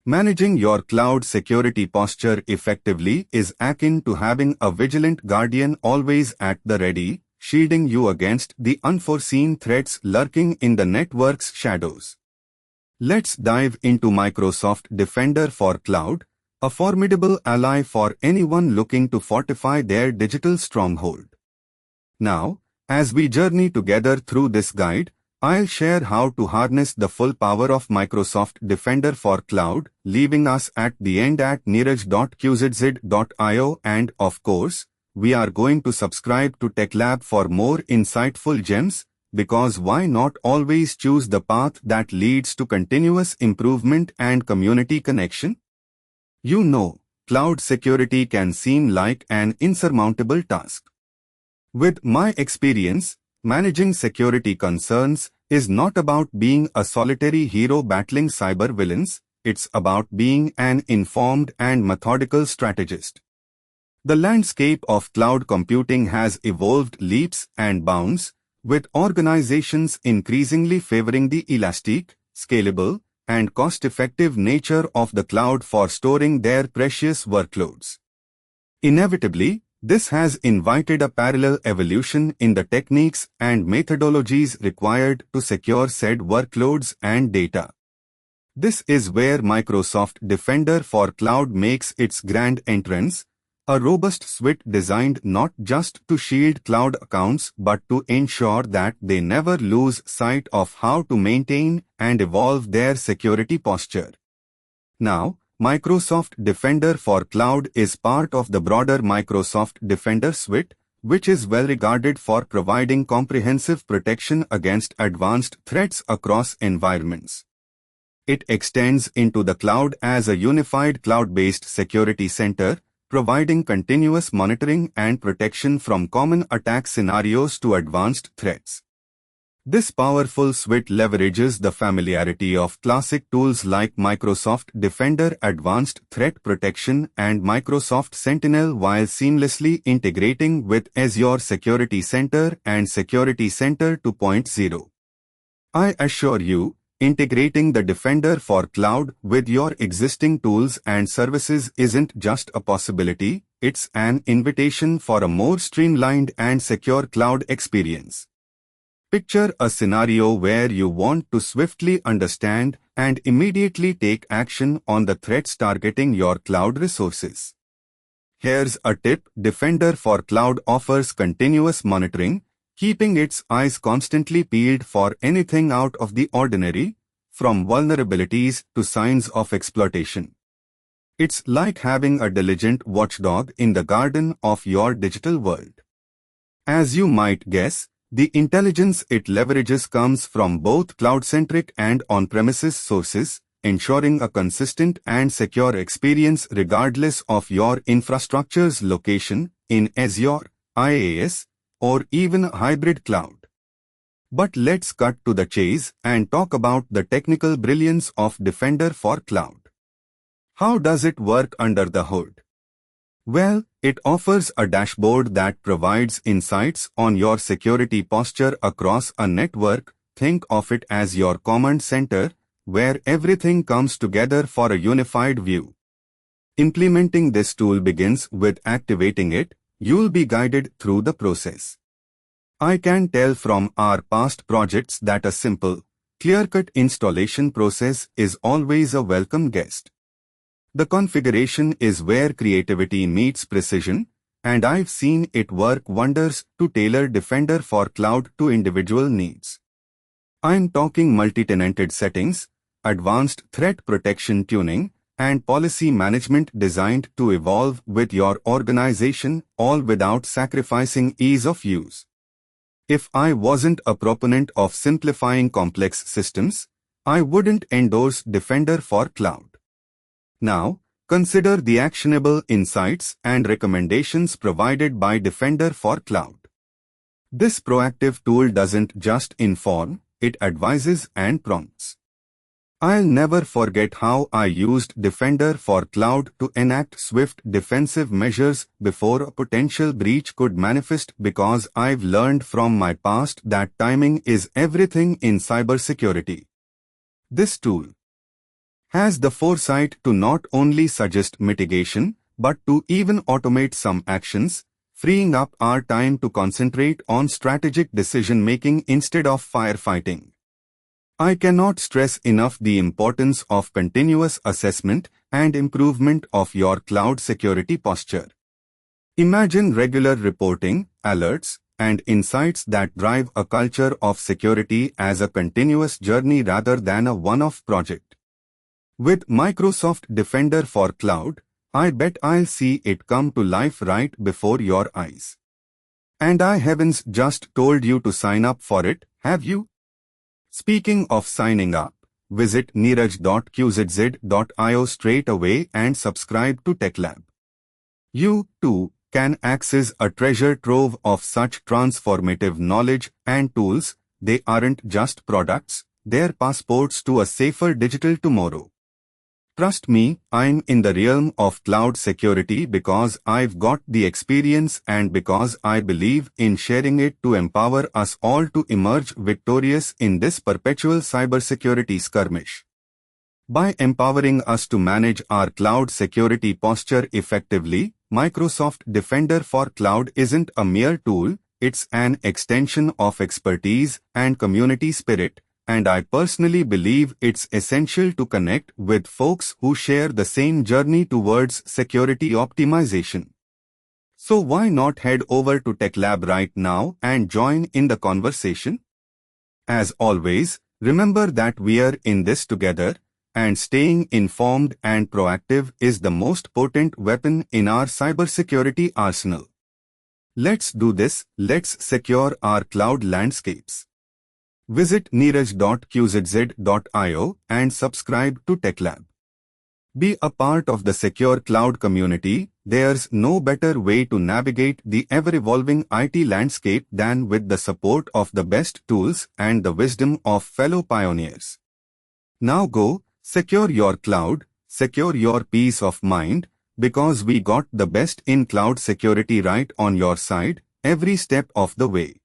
Managing your cloud security posture effectively is akin to having a vigilant guardian always at the ready, shielding you against the unforeseen threats lurking in the network's shadows. Let's dive into Microsoft Defender for Cloud, a formidable ally for anyone looking to fortify their digital stronghold. Now, as we journey together through this guide, I'll share how to harness the full power of Microsoft Defender for Cloud, leaving us at the end at neeraj.qzz.io, and of course, we are going to subscribe to TechLab for more insightful gems, because why not always choose the path that leads to continuous improvement and community connection? You know, cloud security can seem like an insurmountable task. With my experience, managing security concerns is not about being a solitary hero battling cyber villains, it's about being an informed and methodical strategist. The landscape of cloud computing has evolved leaps and bounds, with organizations increasingly favoring the elastic, scalable, and cost-effective nature of the cloud for storing their precious workloads. Inevitably, this has invited a parallel evolution in the techniques and methodologies required to secure said workloads and data. This is where Microsoft Defender for Cloud makes its grand entrance, a robust suite designed not just to shield cloud accounts but to ensure that they never lose sight of how to maintain and evolve their security posture. Now, Microsoft Defender for Cloud is part of the broader Microsoft Defender suite, which is well regarded for providing comprehensive protection against advanced threats across environments. It extends into the cloud as a unified cloud-based security center, providing continuous monitoring and protection from common attack scenarios to advanced threats. This powerful suite leverages the familiarity of classic tools like Microsoft Defender Advanced Threat Protection and Microsoft Sentinel while seamlessly integrating with Azure Security Center and Security Center 2.0. I assure you, integrating the Defender for Cloud with your existing tools and services isn't just a possibility, it's an invitation for a more streamlined and secure cloud experience. Picture a scenario where you want to swiftly understand and immediately take action on the threats targeting your cloud resources. Here's a tip: Defender for Cloud offers continuous monitoring, keeping its eyes constantly peeled for anything out of the ordinary, from vulnerabilities to signs of exploitation. It's like having a diligent watchdog in the garden of your digital world. As you might guess, the intelligence it leverages comes from both cloud-centric and on-premises sources, ensuring a consistent and secure experience regardless of your infrastructure's location in Azure, IaaS, or even a hybrid cloud. But let's cut to the chase and talk about the technical brilliance of Defender for Cloud. How does it work under the hood? Well, it offers a dashboard that provides insights on your security posture across a network. Think of it as your command center, where everything comes together for a unified view. Implementing this tool begins with activating it. You'll be guided through the process. I can tell from our past projects that a simple, clear-cut installation process is always a welcome guest. The configuration is where creativity meets precision, and I've seen it work wonders to tailor Defender for Cloud to individual needs. I'm talking multi-tenanted settings, advanced threat protection tuning, and policy management designed to evolve with your organization, all without sacrificing ease of use. If I wasn't a proponent of simplifying complex systems, I wouldn't endorse Defender for Cloud. Now, consider the actionable insights and recommendations provided by Defender for Cloud. This proactive tool doesn't just inform, it advises and prompts. I'll never forget how I used Defender for Cloud to enact swift defensive measures before a potential breach could manifest, because I've learned from my past that timing is everything in cybersecurity. This tool has the foresight to not only suggest mitigation, but to even automate some actions, freeing up our time to concentrate on strategic decision-making instead of firefighting. I cannot stress enough the importance of continuous assessment and improvement of your cloud security posture. Imagine regular reporting, alerts, and insights that drive a culture of security as a continuous journey rather than a one-off project. With Microsoft Defender for Cloud, I bet I'll see it come to life right before your eyes. And I haven't just told you to sign up for it, have you? Speaking of signing up, visit neeraj.qzz.io straight away and subscribe to TechLab. You, too, can access a treasure trove of such transformative knowledge and tools. They aren't just products, they're passports to a safer digital tomorrow. Trust me, I'm in the realm of cloud security because I've got the experience and because I believe in sharing it to empower us all to emerge victorious in this perpetual cybersecurity skirmish. By empowering us to manage our cloud security posture effectively, Microsoft Defender for Cloud isn't a mere tool, it's an extension of expertise and community spirit. And I personally believe it's essential to connect with folks who share the same journey towards security optimization. So why not head over to TechLab right now and join in the conversation? As always, remember that we're in this together, and staying informed and proactive is the most potent weapon in our cybersecurity arsenal. Let's do this, let's secure our cloud landscapes. Visit neeraj.qzz.io and subscribe to TechLab. Be a part of the secure cloud community. There's no better way to navigate the ever-evolving IT landscape than with the support of the best tools and the wisdom of fellow pioneers. Now go, secure your cloud, secure your peace of mind, because we got the best in cloud security right on your side, every step of the way.